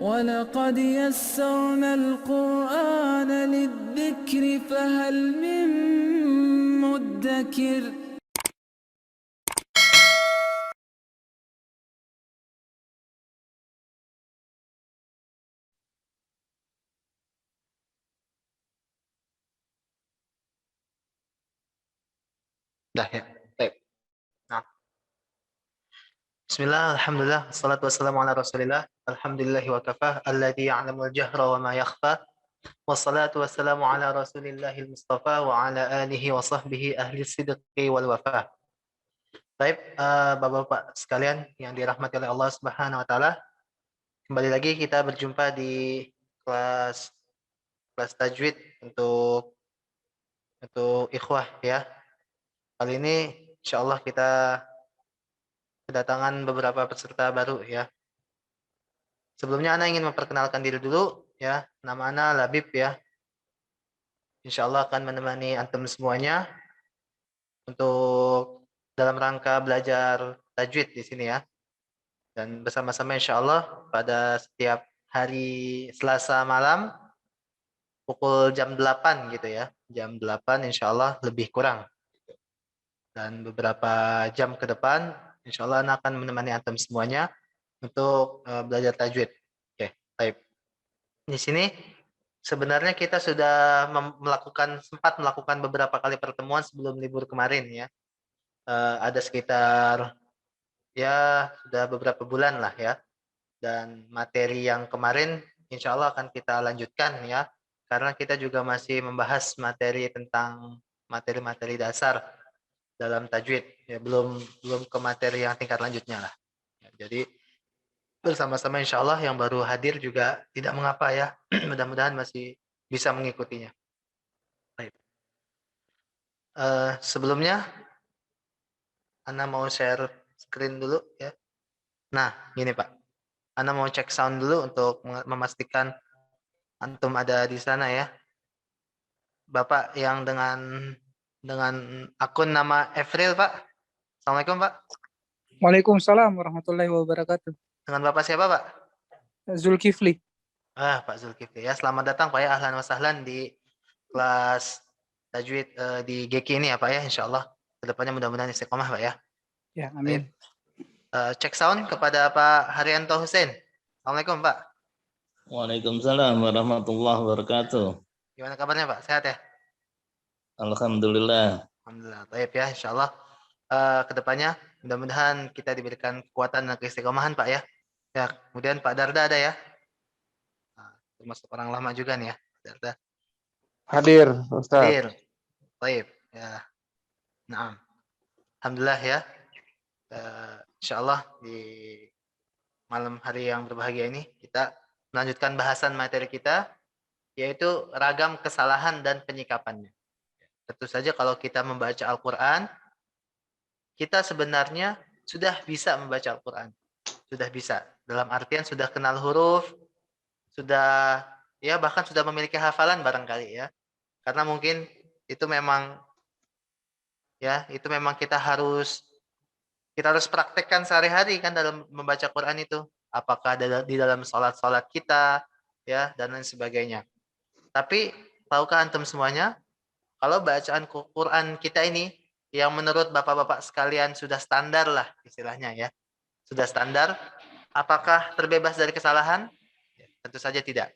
ولقد يسرنا القرآن للذكر فهل من مدكر. Dah ya. Baik. Nah. Bismillah, alhamdulillah, wassalatu wassalamu ala rasulillah, alhamdulillahi wa kafah, alladhi ya'lamul jahra wa ma yakhfa, wassalatu wassalamu ala rasulillahil mustafa wa ala alihi wa sahbihi ahli sidqi wal wafah. Baik, Bapak-bapak sekalian yang dirahmati oleh Allah Subhanahu wa taala, kembali lagi kita berjumpa di kelas kelas tajwid untuk ikhwah ya. Kali ini insyaallah kita kedatangan beberapa peserta baru ya. Sebelumnya Ana ingin memperkenalkan diri dulu ya. Nama Ana Labib ya. Insya Allah akan menemani antum semuanya untuk dalam rangka belajar tajwid di sini ya. Dan bersama-sama insya Allah pada setiap hari Selasa malam pukul jam 8 gitu ya. Jam 8 insya Allah lebih kurang. Dan beberapa jam ke depan insya Allah Ana akan menemani antum semuanya untuk belajar tajwid. Oke, baik. Di sini sebenarnya kita sudah sempat melakukan beberapa kali pertemuan sebelum libur kemarin ya. Ada sekitar ya sudah beberapa bulan lah ya. Dan materi yang kemarin insya Allah akan kita lanjutkan ya. Karena kita juga masih membahas materi tentang materi-materi dasar dalam tajwid ya, belum belum ke materi yang tingkat lanjutnya lah. Ya, jadi bersama-sama insya Allah yang baru hadir juga tidak mengapa ya. Mudah-mudahan masih bisa mengikutinya. Baik. Sebelumnya, Ana mau share screen dulu ya. Nah, gini Pak. Ana mau cek sound dulu untuk memastikan antum ada di sana ya. Bapak yang dengan akun nama Evril Pak. Assalamualaikum Pak. Waalaikumsalam warahmatullahi wabarakatuh. Dengan Bapak siapa Pak? Zulkifli. Pak Zulkifli ya. Selamat datang Pak ya. Ahlan wa sahlan di kelas tajwid di GK ini ya Pak ya. Insya Allah kedepannya mudah-mudahan istiqomah Pak ya. Ya, Baik. amin. Cek sound kepada Pak Haryanto Hussein. Assalamualaikum Pak. Waalaikumsalam warahmatullahi wabarakatuh. Gimana kabarnya Pak? Sehat ya? Alhamdulillah. Alhamdulillah. Baik ya, insya Allah. Kedepannya mudah-mudahan kita diberikan kekuatan dan keistiqomahan Pak ya. Ya, kemudian Pak Darda ada ya? Nah, termasuk orang lama juga nih ya, Pak Darda. Hadir, Ustaz. Hadir. Baik. Ya. Nah, alhamdulillah ya. Insya Allah di malam hari yang berbahagia ini kita melanjutkan bahasan materi kita yaitu ragam kesalahan dan penyikapannya. Tentu saja kalau kita membaca Al-Quran, kita sebenarnya sudah bisa membaca Al-Quran. Sudah bisa. Dalam artian sudah kenal huruf, sudah ya bahkan sudah memiliki hafalan barangkali ya. Karena mungkin itu memang kita harus praktekkan sehari-hari kan dalam membaca Quran itu. Apakah di dalam sholat-sholat kita ya dan lain sebagainya. Tapi tahukah antum semuanya kalau bacaan Quran kita ini yang menurut bapak-bapak sekalian sudah standar lah istilahnya ya. Sudah standar, apakah terbebas dari kesalahan? Ya, tentu saja tidak.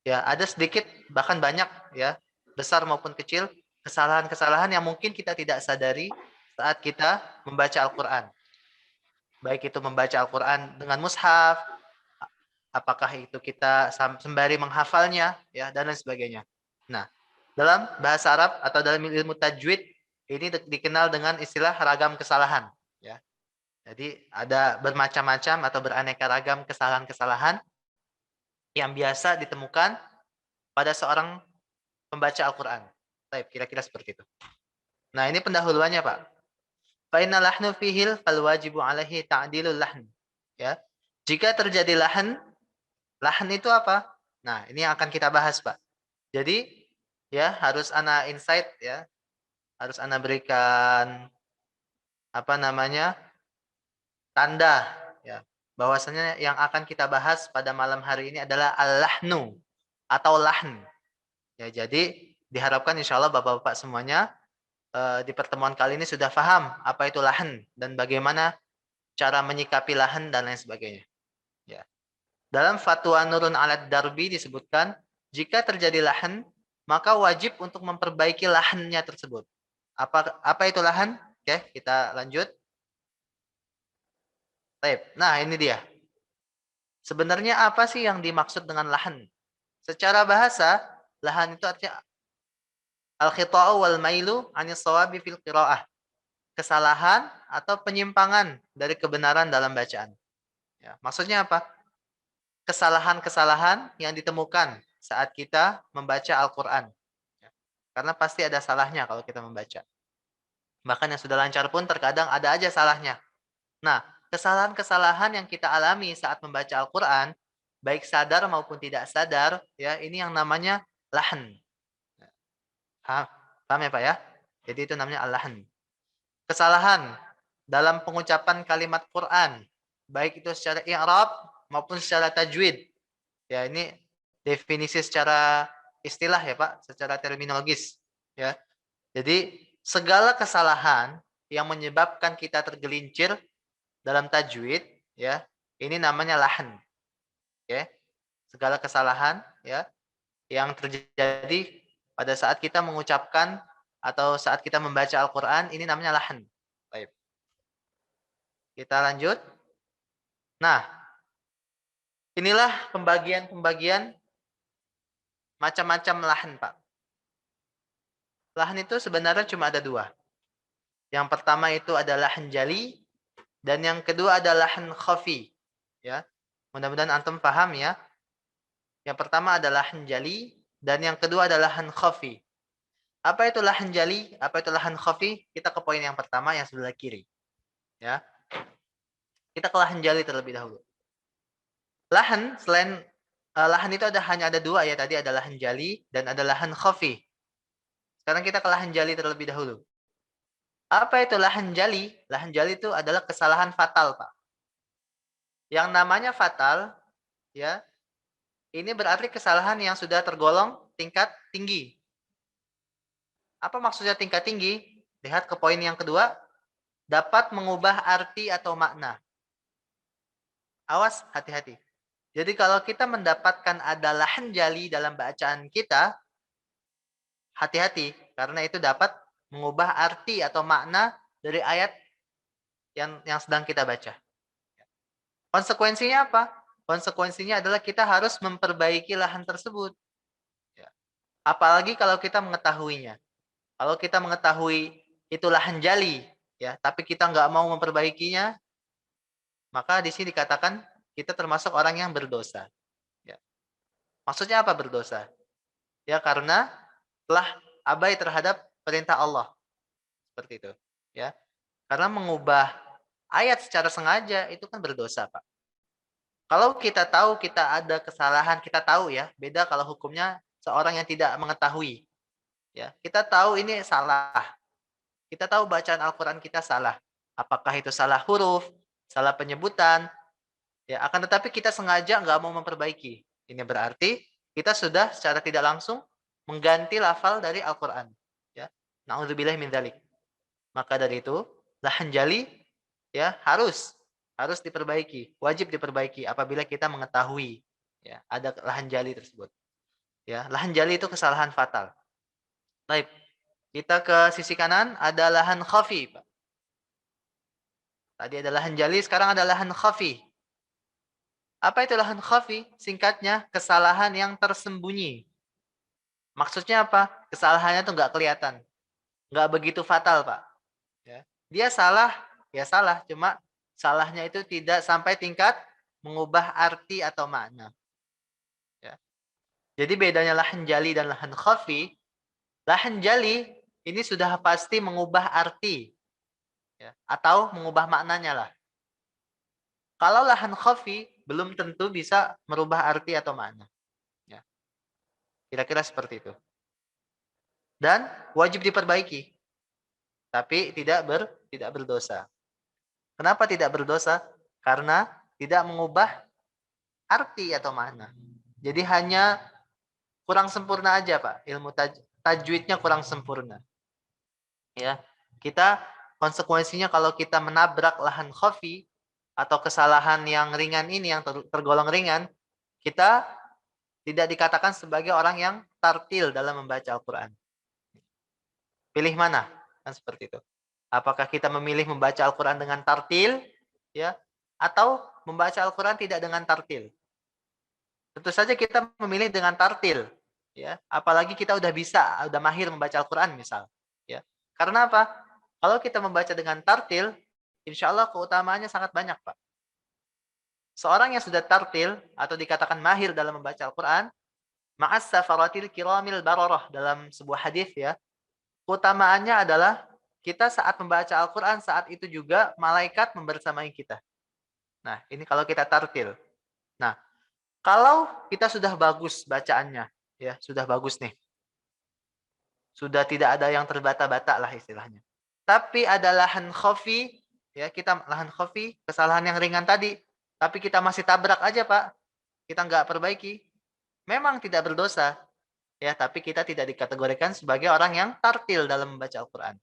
Ya, ada sedikit bahkan banyak ya, besar maupun kecil kesalahan-kesalahan yang mungkin kita tidak sadari saat kita membaca Al-Qur'an. Baik itu membaca Al-Qur'an dengan mushaf, apakah itu kita sembari menghafalnya ya dan lain sebagainya. Nah, dalam bahasa Arab atau dalam ilmu tajwid ini dikenal dengan istilah ragam kesalahan ya. Jadi ada bermacam-macam atau beraneka ragam kesalahan-kesalahan yang biasa ditemukan pada seorang pembaca Al-Qur'an. Baik, kira-kira seperti itu. Nah, ini pendahuluannya, Pak. Fa inna lahnu fihil fal wajibu alaihi ta'dilul lahn. Ya. Jika terjadi lahan itu apa? Nah, ini yang akan kita bahas, Pak. Jadi, ya harus ana insight ya. Harus ana berikan tanda ya bahwasanya yang akan kita bahas pada malam hari ini adalah al-lahnu atau lahn. Ya, jadi diharapkan insya Allah Bapak-Bapak semuanya di pertemuan kali ini sudah paham apa itu lahn dan bagaimana cara menyikapi lahn dan lain sebagainya. Ya. Dalam fatwa Nurun Alad Darbi disebutkan, jika terjadi lahn, maka wajib untuk memperbaiki lahannya tersebut. Apa itu lahan? Oke, kita lanjut. Baik. Nah, ini dia. Sebenarnya apa sih yang dimaksud dengan lahan? Secara bahasa, lahan itu artinya al-khita'u wal mailu 'anis shawabi fil qiraah. Kesalahan atau penyimpangan dari kebenaran dalam bacaan. Ya, maksudnya apa? Kesalahan-kesalahan yang ditemukan saat kita membaca Al-Quran. Ya, karena pasti ada salahnya kalau kita membaca. Bahkan yang sudah lancar pun terkadang ada aja salahnya. Nah, kesalahan-kesalahan yang kita alami saat membaca Al-Quran, baik sadar maupun tidak sadar, ya ini yang namanya lahan. Paham ya Pak ya? Jadi itu namanya al-lahan. Kesalahan dalam pengucapan kalimat Quran, baik itu secara i'rab maupun secara tajwid. Ya, ini definisi secara istilah ya Pak, secara terminologis. Ya. Jadi segala kesalahan yang menyebabkan kita tergelincir dalam tajwid, ya, ini namanya lahan. Oke. Segala kesalahan ya yang terjadi pada saat kita mengucapkan atau saat kita membaca Al-Qur'an, ini namanya lahan. Baik. Kita lanjut. Nah, inilah pembagian-pembagian macam-macam lahan, Pak. Lahan itu sebenarnya cuma ada dua. Yang pertama itu adalah lahan jali, dan yang kedua adalah lahan khafi. Ya, mudah-mudahan antum paham ya. Yang pertama adalah lahan jali, dan yang kedua adalah lahan khafi. Apa itu lahan jali? Apa itu lahan khafi? Kita ke poin yang pertama yang sebelah kiri. Ya, kita ke lahan jali terlebih dahulu. Lahan selain lahan itu hanya ada dua ya, tadi ada lahan jali dan ada lahan khafi. Sekarang kita ke lahan jali terlebih dahulu. Apa itu lahan jali? Lahan jali itu adalah kesalahan fatal, Pak. Yang namanya fatal, ya, ini berarti kesalahan yang sudah tergolong tingkat tinggi. Apa maksudnya tingkat tinggi? Lihat ke poin yang kedua, dapat mengubah arti atau makna. Awas, hati-hati. Jadi kalau kita mendapatkan ada lahan jali dalam bacaan kita, hati-hati, karena itu dapat mengubah arti atau makna dari ayat yang sedang kita baca. Konsekuensinya apa? Konsekuensinya adalah kita harus memperbaiki lahan tersebut. Apalagi kalau kita mengetahuinya. Kalau kita mengetahui itu lahan jali, ya, tapi kita nggak mau memperbaikinya, maka di sini dikatakan kita termasuk orang yang berdosa. Ya. Maksudnya apa berdosa? Ya karena telah abai terhadap perintah Allah. Seperti itu. Ya. Karena mengubah ayat secara sengaja itu kan berdosa, Pak. Kalau kita tahu kita ada kesalahan, kita tahu ya, beda kalau hukumnya seorang yang tidak mengetahui. Ya, kita tahu ini salah. Kita tahu bacaan Al-Qur'an kita salah. Apakah itu salah huruf, salah penyebutan, ya, akan tetapi kita sengaja nggak mau memperbaiki. Ini berarti kita sudah secara tidak langsung mengganti lafal dari Al-Qur'an. Ya. Na'udzubillah min dzalik. Maka dari itu, lahan jali ya harus diperbaiki, wajib diperbaiki apabila kita mengetahui ya ada lahan jali tersebut. Ya, lahan jali itu kesalahan fatal. Baik. Kita ke sisi kanan ada lahan khafi, Pak. Tadi ada lahan jali, sekarang ada lahan khafi. Apa itu lahan khafi? Singkatnya, kesalahan yang tersembunyi. Maksudnya apa? Kesalahannya itu nggak kelihatan. Nggak begitu fatal, Pak. Ya. Dia salah, ya salah. Cuma salahnya itu tidak sampai tingkat mengubah arti atau makna. Ya. Jadi bedanya lahan jali dan lahan khafi, lahan jali ini sudah pasti mengubah arti. Ya. Atau mengubah maknanya lah. Kalau lahan khafi, belum tentu bisa merubah arti atau makna. Ya. Kira-kira seperti itu. Dan wajib diperbaiki. Tapi tidak berdosa. Kenapa tidak berdosa? Karena tidak mengubah arti atau makna. Jadi hanya kurang sempurna aja, Pak. Ilmu tajwidnya kurang sempurna. Ya. Kita konsekuensinya kalau kita menabrak lahan khafi atau kesalahan yang ringan ini yang tergolong ringan, kita tidak dikatakan sebagai orang yang tartil dalam membaca Al-Qur'an. Pilih mana? Kan seperti itu. Apakah kita memilih membaca Al-Qur'an dengan tartil, ya, atau membaca Al-Qur'an tidak dengan tartil? Tentu saja kita memilih dengan tartil, ya. Apalagi kita udah mahir membaca Al-Qur'an misal, ya. Karena apa? Kalau kita membaca dengan tartil, insya Allah keutamaannya sangat banyak, Pak. Seorang yang sudah tartil atau dikatakan mahir dalam membaca Al-Qur'an, ma'as safaratil kiramil bararah, dalam sebuah hadis, ya. Keutamaannya adalah kita saat membaca Al-Qur'an, saat itu juga malaikat membersamai kita. Nah, ini kalau kita tartil. Nah, kalau kita sudah bagus bacaannya, ya, sudah bagus nih. Sudah tidak ada yang terbata-bata lah istilahnya. Tapi ada lahan khafi, ya, kita lahan khafi, kesalahan yang ringan tadi, tapi kita masih tabrak aja, Pak. Kita nggak perbaiki. Memang tidak berdosa, ya, tapi kita tidak dikategorikan sebagai orang yang tartil dalam membaca Al-Qur'an.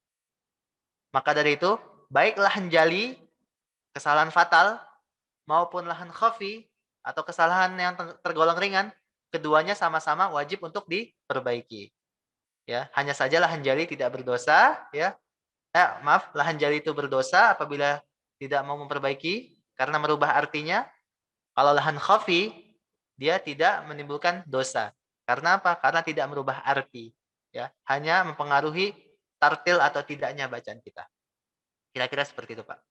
Maka dari itu, baik lahan jali, kesalahan fatal, maupun lahan khafi atau kesalahan yang tergolong ringan, keduanya sama-sama wajib untuk diperbaiki. Ya, hanya saja lahan jali tidak berdosa, ya. Lahan jali itu berdosa apabila tidak mau memperbaiki karena merubah artinya. Kalau lahan khafi, dia tidak menimbulkan dosa. Karena apa? Karena tidak merubah arti, ya. Hanya mempengaruhi tartil atau tidaknya bacaan kita. Kira-kira seperti itu, Pak.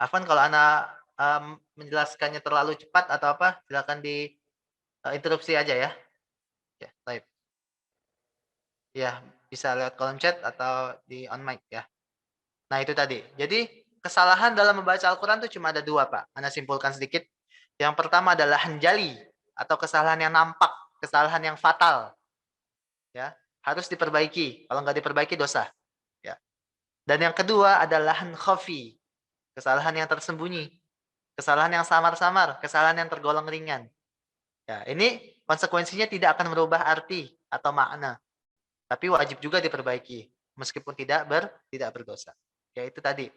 Afwan kalau Ana menjelaskannya terlalu cepat atau apa, silakan interupsi aja ya. Ya, baik. Ya, bisa lewat kolom chat atau di on mic ya. Nah, itu tadi. Jadi, kesalahan dalam membaca Al-Qur'an itu cuma ada dua, Pak. Ana simpulkan sedikit. Yang pertama adalah hanjali atau kesalahan yang nampak, kesalahan yang fatal. Ya, harus diperbaiki. Kalau nggak diperbaiki dosa. Ya. Dan yang kedua adalah khafi, kesalahan yang tersembunyi, kesalahan yang samar-samar, kesalahan yang tergolong ringan. Ya, ini konsekuensinya tidak akan merubah arti atau makna. Tapi wajib juga diperbaiki meskipun tidak berdosa. Ya, itu tadi.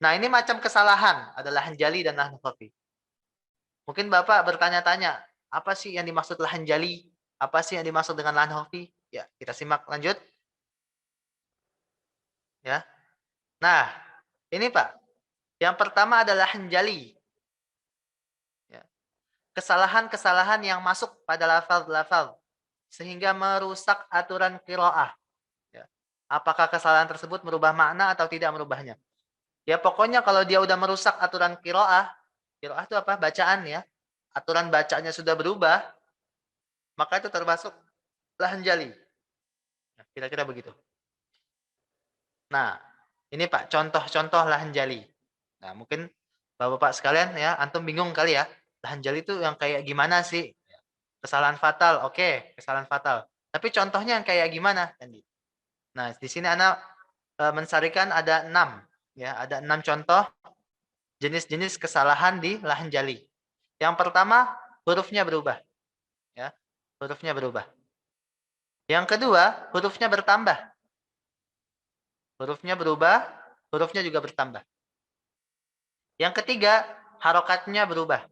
Nah, ini macam kesalahan adalah hanjali dan lahan khafi. Mungkin Bapak bertanya-tanya, apa sih yang dimaksud lahan jali? Apa sih yang dimaksud dengan lahan khafi? Ya, kita simak lanjut. Ya. Nah, ini Pak. Yang pertama adalah hanjali. Ya. Kesalahan-kesalahan yang masuk pada lafaz-lafaz sehingga merusak aturan qiraah. Ya. Apakah kesalahan tersebut merubah makna atau tidak merubahnya? Ya pokoknya kalau dia udah merusak aturan qiraah itu apa? Bacaan ya. Aturan bacanya sudah berubah, maka itu termasuk lahan jali. Nah, kira-kira begitu. Nah, ini Pak, contoh-contoh lahan jali. Nah, mungkin Bapak-bapak sekalian ya, antum bingung kali ya. Lahan jali itu yang kayak gimana sih? Kesalahan fatal, oke, kesalahan fatal. Tapi contohnya yang kayak gimana? Nah, di sini Ana mensarikan ada 6. Ya, ada 6 contoh jenis-jenis kesalahan di lahan jali. Yang pertama, hurufnya berubah. Ya, hurufnya berubah. Yang kedua, hurufnya bertambah. Hurufnya berubah, hurufnya juga bertambah. Yang ketiga, harokatnya berubah.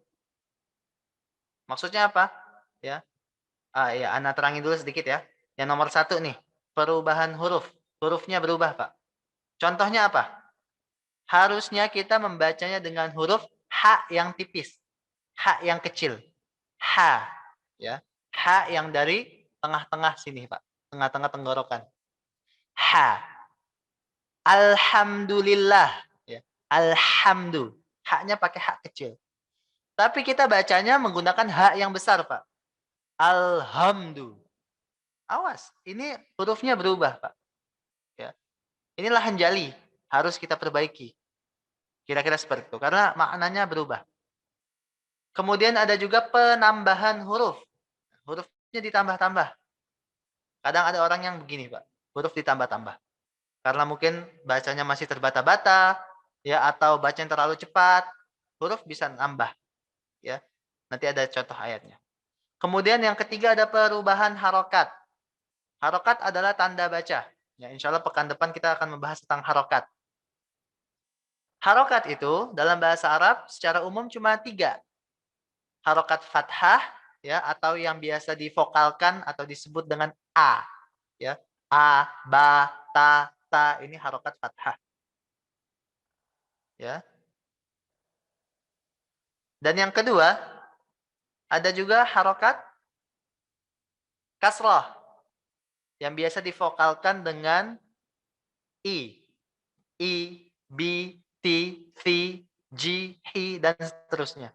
Maksudnya apa? Ya, ya, Ana terangin dulu sedikit ya. Yang nomor 1 nih, perubahan huruf. Hurufnya berubah, Pak. Contohnya apa? Harusnya kita membacanya dengan huruf H yang tipis. H yang kecil. H. Ya. H yang dari tengah-tengah sini, Pak. Tengah-tengah tenggorokan. H. Alhamdulillah. Ya. Alhamdu. H-nya pakai H kecil. Tapi kita bacanya menggunakan H yang besar, Pak. Alhamdu. Awas, ini hurufnya berubah, Pak. Ya. Ini lahan jali, harus kita perbaiki. Kira-kira seperti itu, karena maknanya berubah. Kemudian ada juga penambahan huruf. Hurufnya ditambah-tambah. Kadang ada orang yang begini, Pak. Huruf ditambah-tambah. Karena mungkin bacanya masih terbata-bata, ya, atau bacanya terlalu cepat, huruf bisa nambah. ya. Nanti ada contoh ayatnya. Kemudian yang ketiga ada perubahan harokat. Harokat adalah tanda baca. Ya, insya Allah pekan depan kita akan membahas tentang harokat. Harokat itu dalam bahasa Arab secara umum cuma 3. Harokat fathah, ya, atau yang biasa divokalkan atau disebut dengan A. Ya. A, ba, ta, ini harokat fathah. Ya. Dan yang kedua, ada juga harokat kasrah yang biasa divokalkan dengan I, B, T, V, G, H, dan seterusnya.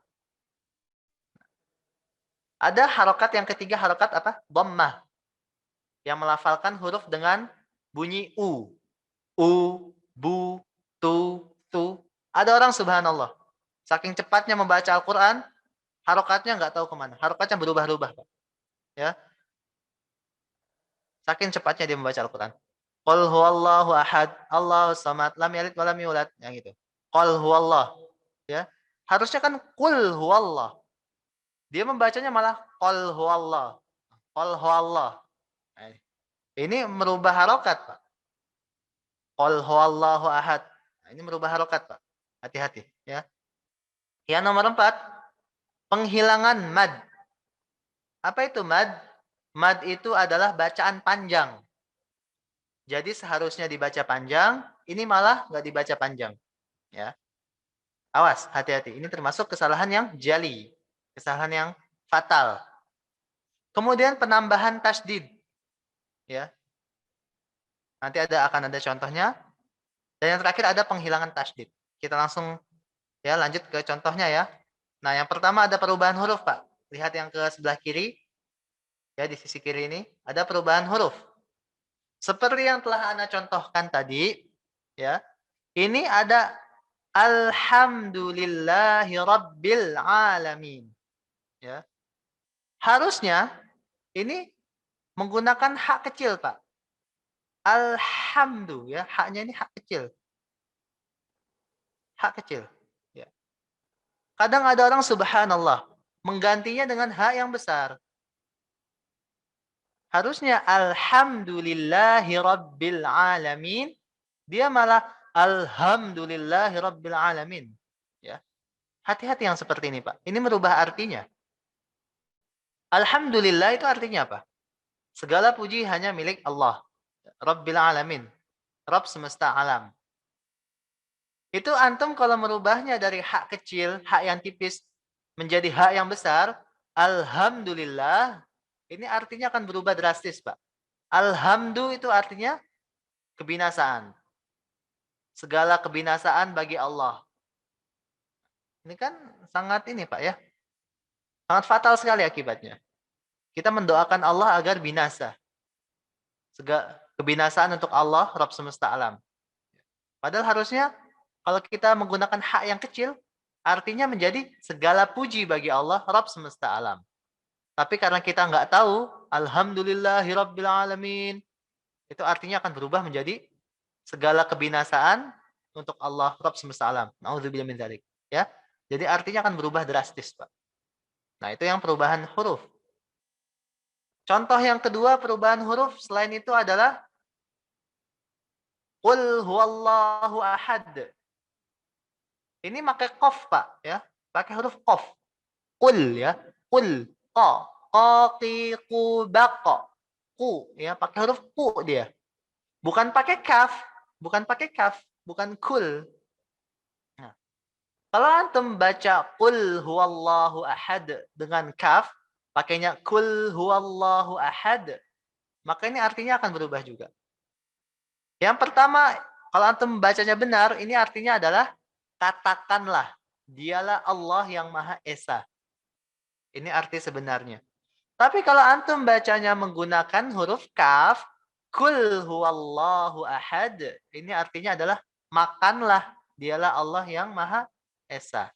Ada harokat yang ketiga, harokat apa? Dhammah. Yang melafalkan huruf dengan bunyi U. U, Bu, Tu. Ada orang subhanallah. Saking cepatnya membaca Al-Quran, harokatnya nggak tahu kemana. Harokatnya berubah-ubah. Ya. Saking cepatnya dia membaca Al-Quran. Qul huwallahu ahad, Allahu samad, lam yalid wa lam yulad, yang itu. Qul huwallah, ya. Harusnya kan qul huwallah. Dia membacanya malah qul huwallah. Qul huwallah. Ini merubah harokat, Pak. Qul huwallahu ahad. Ini merubah harokat, Pak. Hati-hati, ya. Yang nomor 4, penghilangan mad. Apa itu mad? Mad itu adalah bacaan panjang. Jadi seharusnya dibaca panjang, ini malah nggak dibaca panjang. Ya. Awas, hati-hati. Ini termasuk kesalahan yang jali. Kesalahan yang fatal. Kemudian penambahan tasdid. Ya. Nanti akan ada contohnya. Dan yang terakhir ada penghilangan tasdid. Kita langsung ya lanjut ke contohnya ya. Nah, yang pertama ada perubahan huruf, Pak. Lihat yang ke sebelah kiri. Ya, di sisi kiri ini ada perubahan huruf. Seperti yang telah Anda contohkan tadi, ya. Ini ada alhamdulillahi rabbil alamin. Ya. Harusnya ini menggunakan hak kecil, Pak. Alhamdu, ya, haknya ini hak kecil. Hak kecil, ya. Kadang ada orang subhanallah menggantinya dengan hak yang besar. Harusnya alhamdulillahi rabbil alamin, dia malah alhamdulillahi rabbil alamin. Ya. Hati-hati yang seperti ini, Pak. Ini merubah artinya. Alhamdulillah itu artinya apa? Segala puji hanya milik Allah. Rabbil alamin. Rabb semesta alam. Itu antum kalau merubahnya dari hak kecil, hak yang tipis, menjadi hak yang besar, alhamdulillah, ini artinya akan berubah drastis, Pak. Alhamdu itu artinya kebinasaan. Segala kebinasaan bagi Allah. Ini kan sangat ini, Pak, ya. Sangat fatal sekali akibatnya. Kita mendoakan Allah agar binasa. Segala kebinasaan untuk Allah, Rabb semesta alam. Padahal harusnya kalau kita menggunakan hak yang kecil, artinya menjadi segala puji bagi Allah, Rabb semesta alam. Tapi karena kita nggak tahu, alhamdulillahirabbil alamin, itu artinya akan berubah menjadi segala kebinasaan untuk Allah, Rabb semesta alam. Nauzubillah min dzalik, ya. Jadi artinya akan berubah drastis, Pak. Nah, itu yang perubahan huruf. Contoh yang kedua perubahan huruf selain itu adalah qul huwallahu ahad. Ini pakai qaf, Pak, ya. Pakai huruf qaf. Qul, ya. Qul. Qa, qi, qu, baqa. Qu, ya, pakai huruf qu dia. Bukan pakai kaf, bukan kul. Nah, kalau antum baca qul huwallahu ahad dengan kaf, pakainya qul huwallahu ahad, maka ini artinya akan berubah juga. Yang pertama, kalau antum bacanya benar, ini artinya adalah katakanlah, dialah Allah yang Maha Esa. Ini arti sebenarnya. Tapi kalau antum bacanya menggunakan huruf kaf, kul huwallahu ahad, ini artinya adalah makanlah, dialah Allah yang Maha Esa.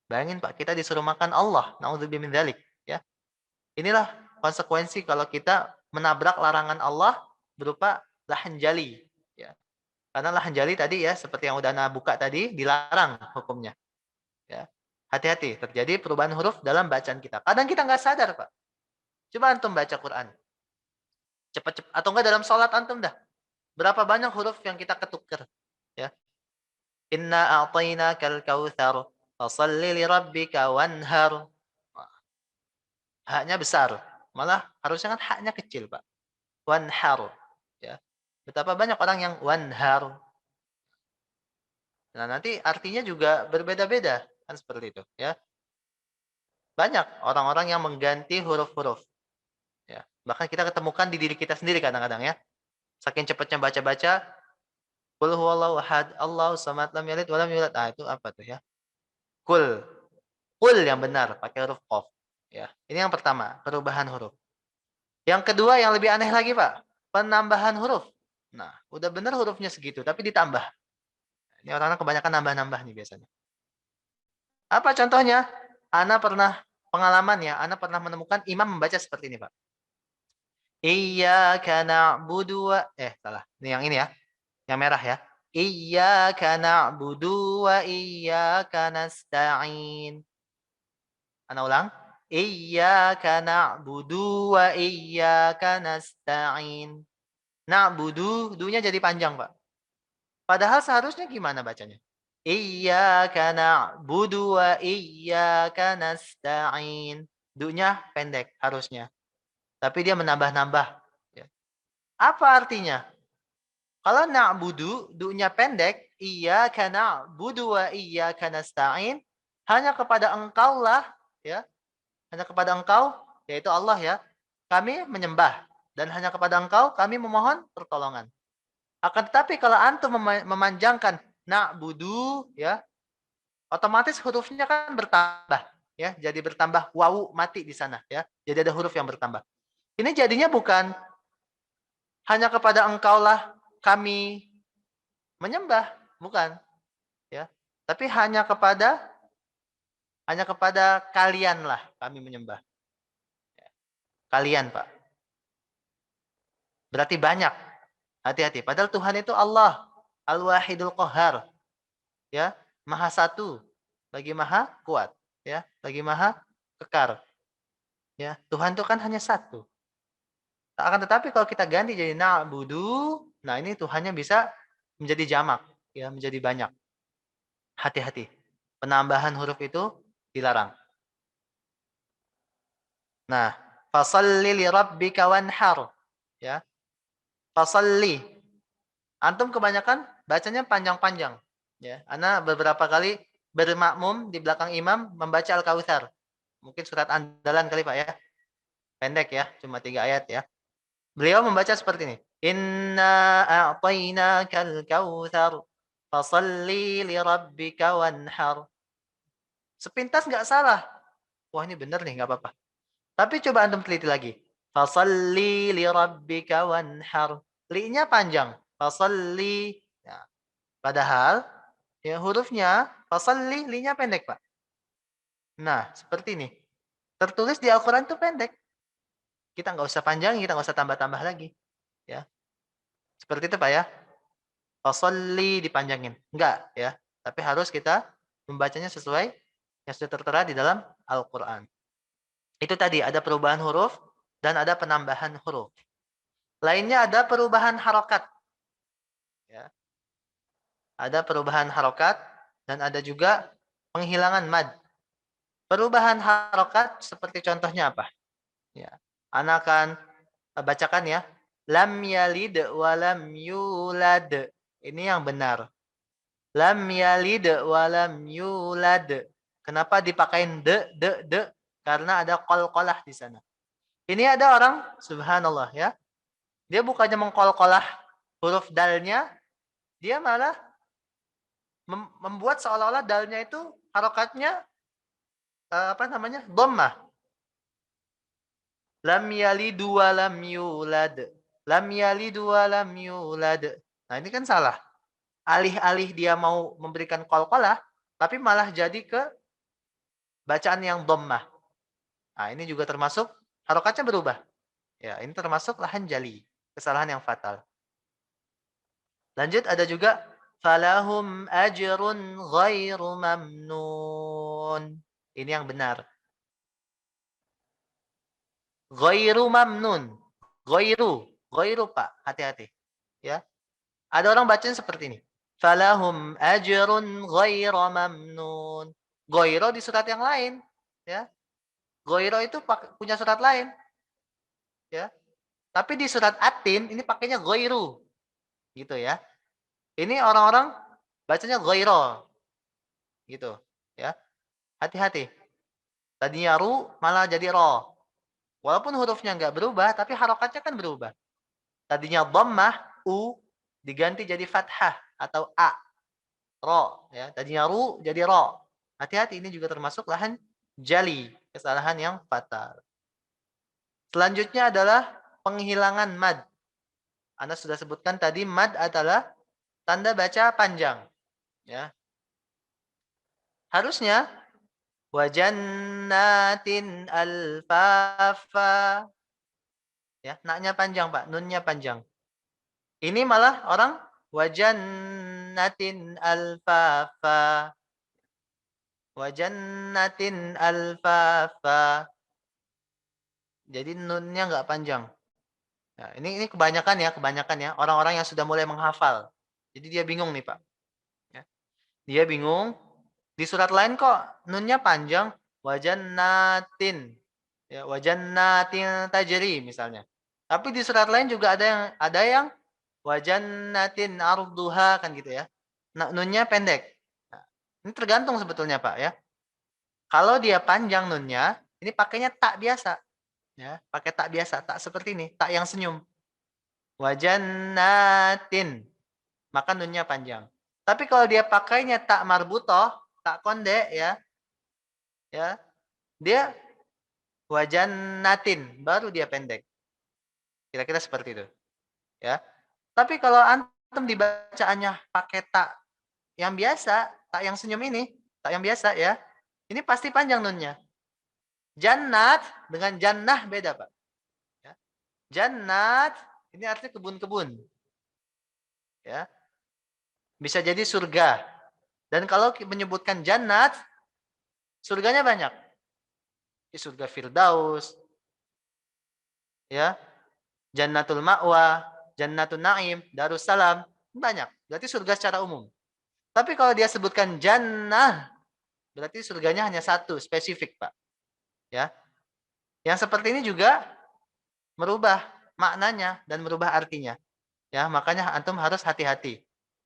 Bayangin, Pak, kita disuruh makan Allah. Nauzubillah min dzalik, ya. Inilah konsekuensi kalau kita menabrak larangan Allah berupa lahan jali, ya. Karena lahan jali tadi, ya, seperti yang udah Anda buka tadi, dilarang hukumnya. Ya. Hati-hati, terjadi perubahan huruf dalam bacaan kita. Kadang kita nggak sadar, Pak. Coba antum baca Quran. Cepat-cepat. Atau enggak dalam sholat antum dah. Berapa banyak huruf yang kita ketuker. Ya. Inna a'tainakal kautsar. Fasalli li rabbika wanhar. Haknya besar. Malah harusnya kan haknya kecil, Pak. Wanhar. Ya. Betapa banyak orang yang wanhar. Nah, nanti artinya juga berbeda-beda. Kan seperti itu. Ya. Banyak orang-orang yang mengganti huruf-huruf. Ya. Bahkan kita ketemukan di diri kita sendiri kadang-kadang ya. Saking cepatnya baca-baca, Qul huwallahu ahad, Allahu samad, lam yalid wa lam yulad. Ah, itu apa tuh ya? Qul. Qul yang benar pakai huruf qaf. Ya. Ini yang pertama, perubahan huruf. Yang kedua yang lebih aneh lagi, Pak, penambahan huruf. Nah, udah benar hurufnya segitu tapi ditambah. Ini orang-orang kebanyakan nambah-nambah nih biasanya. Apa contohnya? Ana pernah pengalaman ya, Ana pernah menemukan imam membaca seperti ini, Pak. Iyyaka na'budu wa salah. Ini yang ini ya. Yang merah ya. Iyyaka na'budu wa iyyaka nasta'in. Ana ulang. Iyyaka na'budu wa iyyaka nasta'in. Na'budu, dunya jadi panjang, Pak. Padahal seharusnya gimana bacanya? Iyyaka na'budu wa iyyaka nasta'in. Dunya pendek harusnya. Tapi dia menambah-nambah. Ya. Apa artinya? Kalau na'budu, du'nya pendek, iyyaka na'budu wa iyyaka nasta'in, hanya kepada engkau lah, ya. Hanya kepada engkau, yaitu Allah ya, kami menyembah. Dan hanya kepada engkau kami memohon pertolongan. Akan tetapi kalau antum memanjangkan na'budu, ya, otomatis hurufnya kan bertambah. Ya, jadi bertambah wawu mati di sana. Ya. Jadi ada huruf yang bertambah. Ini jadinya bukan hanya kepada engkaulah kami menyembah, bukan, ya. Tapi hanya kepada kalianlah kami menyembah. Kalian, Pak. Berarti banyak. Hati-hati. Padahal Tuhan itu Allah, Al-Wahidul Qahar. Ya, Maha Satu, lagi Maha Kuat, ya, lagi Maha Kekar. Ya, Tuhan itu kan hanya satu. Akan tetapi kalau kita ganti jadi na'budu, nah ini Tuhannya bisa menjadi jamak, ya, menjadi banyak. Hati-hati. Penambahan huruf itu dilarang. Nah, fasalli li rabbika wanhar, ya. Fasalli. Antum kebanyakan bacanya panjang-panjang, ya. Ana beberapa kali bermakmum di belakang imam membaca Al-Kautsar. Mungkin surat andalan kali, Pak ya. Pendek ya, cuma 3 ayat ya. Beliau membaca seperti ini. Inna a'tainakal kautsar fasalli li rabbika wanhar. Sepintas nggak salah. Wah, ini benar nih, nggak apa-apa. Tapi coba antum teliti lagi. Fasalli li rabbika wanhar. Li-nya panjang. Fasalli. Ya. Padahal ya hurufnya fasalli, li-nya pendek, Pak. Nah, seperti ini. Tertulis di Al-Qur'an itu pendek. Kita nggak usah panjang, kita nggak usah tambah-tambah lagi. Ya. Seperti itu, Pak ya. Fasalli dipanjangin. Enggak, ya. Tapi harus kita membacanya sesuai yang sudah tertera di dalam Al-Quran. Itu tadi, ada perubahan huruf dan ada penambahan huruf. Lainnya ada perubahan harokat. Ya. Ada perubahan harokat dan ada juga penghilangan mad. Perubahan harokat seperti contohnya apa? Ya. Ana akan bacakan ya. Lam yalid wa lam yulad. Ini yang benar. Lam yalid wa lam yulad. Kenapa dipakein de? Karena ada qalqalah di sana. Ini ada orang, subhanallah ya. Dia bukannya mengqalqalah huruf dalnya, dia malah membuat seolah-olah dalnya itu harokatnya dhammah. Lam yalid wa lam yulad. Lam yalid wa lam yulad. Nah, ini kan salah. Alih-alih dia mau memberikan qalqalah, tapi malah jadi ke bacaan yang dhammah. Nah, ini juga termasuk harokatnya berubah. Ya, ini termasuk lahan jali, kesalahan yang fatal. Lanjut ada juga falahum ajrun ghairu mamnun. mamnun. Ini yang benar. Ghairu mamnun. Ghairu Pak, hati-hati. Ya. Ada orang bacanya seperti ini. Falahum ajrun ghairu mamnun. Ghairu di surat yang lain, ya. Ghairu itu punya surat lain. Ya. Tapi di surat At-Tin ini pakainya ghairu. Gitu ya. Ini orang-orang bacanya ghairu. Gitu, ya. Hati-hati. Tadinya ru malah jadi ro. Walaupun hurufnya nggak berubah, tapi harokatnya kan berubah. Tadinya dhammah, u, diganti jadi fathah atau a, ro. Ya. Tadinya ru jadi ro. Hati-hati, ini juga termasuk lahan jali, kesalahan yang fatal. Selanjutnya adalah penghilangan mad. Anda sudah sebutkan tadi, mad adalah tanda baca panjang. Ya. Harusnya wajannatin alfafa. Ya, naknya panjang, Pak, nunnya panjang. Ini malah orang wajannatin alfafa. Wajannatin alfafa. Jadi nunnya nggak panjang. Nah, ini kebanyakan ya orang-orang yang sudah mulai menghafal. Jadi dia bingung nih, Pak. Ya. Dia bingung. Di surat lain kok nunnya panjang, wajannatin. Ya, wajannatin tajri misalnya. Tapi di surat lain juga ada yang wajannatin arduha kan gitu ya. Nah, nunnya pendek. Nah, ini tergantung sebetulnya, Pak, ya. Kalau dia panjang nunnya, ini pakainya tak biasa. Ya, pakai tak biasa, tak seperti ini, tak yang senyum. Wajannatin. Maka nunnya panjang. Tapi kalau dia pakainya tak marbutoh, tak konde ya. Ya. Dia wajannatin, baru dia pendek. Kira-kira seperti itu. Ya. Tapi kalau antum dibacaannya pakai tak yang biasa, tak yang senyum ini, tak yang biasa ya. Ini pasti panjang nunnya. Jannat dengan jannah beda, Pak. Ya. Jannat ini artinya kebun-kebun. Ya. Bisa jadi surga. Dan kalau menyebutkan jannat, surganya banyak. Surga Firdaus, ya, Jannatul Ma'wa, Jannatul Na'im, Darussalam, banyak. Berarti surga secara umum. Tapi kalau dia sebutkan jannah, berarti surganya hanya satu, spesifik, Pak. Ya. Yang seperti ini juga merubah maknanya dan merubah artinya. Ya, makanya antum harus hati-hati.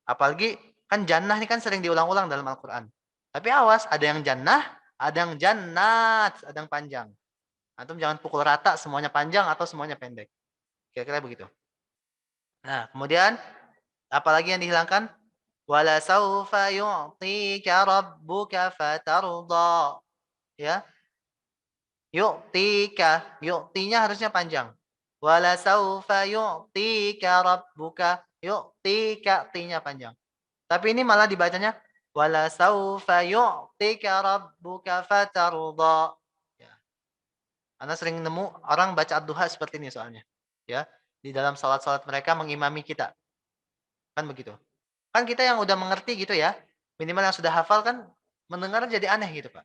Apalagi kan jannah ini kan sering diulang-ulang dalam Al-Qur'an. Tapi awas, ada yang jannah, ada yang jannat, ada yang panjang. Antum jangan pukul rata semuanya panjang atau semuanya pendek. Kira-kira begitu. Nah, kemudian apalagi yang dihilangkan? Wala saufa yu'tika rabbuka fatarda. Ya. Yu'tika, yu'tinya harusnya panjang. Wala saufa yu'tika rabbuka, yu'tika, tinya panjang. Tapi ini malah dibacanya wala saufa yu'tika rabbuka fatarda. Ya. Anda sering nemu orang baca ad-duha seperti ini soalnya. Ya, di dalam salat-salat mereka mengimami kita. Kan begitu. Kan kita yang udah mengerti gitu ya, minimal yang sudah hafal kan mendengar jadi aneh gitu, Pak.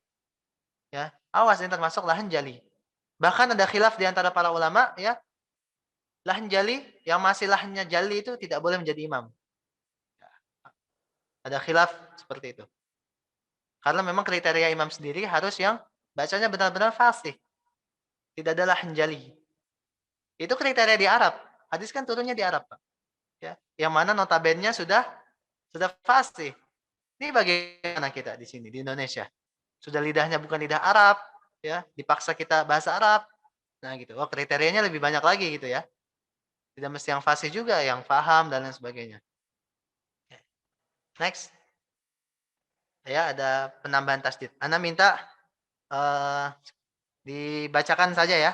Ya, awas ini termasuk lahan jali. Bahkan ada khilaf di antara para ulama ya. Lahan jali yang masih lahannya jali itu tidak boleh menjadi imam. Ya. Ada khilaf seperti itu. Karena memang kriteria imam sendiri harus yang bacanya benar-benar fasih. Tidak ada lahan jali. Itu kriteria di Arab. Hadis kan turunnya di Arab, Pak. Ya, yang mana notabene sudah fasih. Ini bagaimana kita di sini di Indonesia? Sudah lidahnya bukan lidah Arab, ya, dipaksa kita bahasa Arab. Nah, gitu. Oh, kriterianya lebih banyak lagi gitu ya. Tidak mesti yang fasih juga, yang paham dan lain sebagainya. Next. Ya, ada penambahan tasdid. Anda minta dibacakan saja ya.